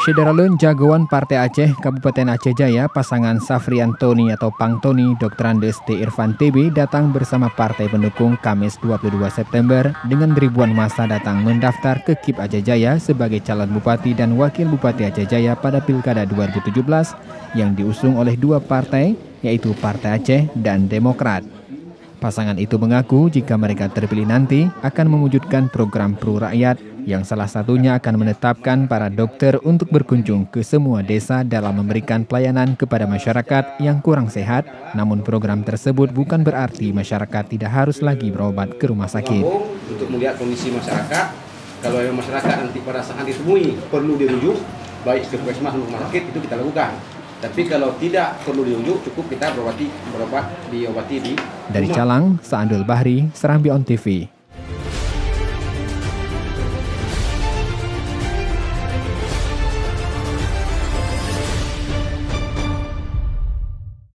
Syederalun jagoan Partai Aceh Kabupaten Aceh Jaya pasangan Safrian Tony atau Pang Tony Dr. Andes T. Irfan TB datang bersama partai pendukung Kamis 22 September dengan ribuan massa datang mendaftar ke KIP Aceh Jaya sebagai calon bupati dan wakil bupati Aceh Jaya pada Pilkada 2017 yang diusung oleh dua partai yaitu Partai Aceh dan Demokrat. Pasangan itu mengaku jika mereka terpilih nanti akan mewujudkan program Pro Rakyat yang salah satunya akan menetapkan para dokter untuk berkunjung ke semua desa dalam memberikan pelayanan kepada masyarakat yang kurang sehat. Namun program tersebut bukan berarti masyarakat tidak harus lagi berobat ke rumah sakit. Untuk melihat kondisi masyarakat, kalau yang masyarakat nanti pada saat ditemui perlu dirujuk, baik ke puskesmas maupun rumah sakit, itu kita lakukan. Tapi kalau tidak perlu dirujuk, cukup kita diobati di Dari Calang, Saandul Bahri, Serambi On TV.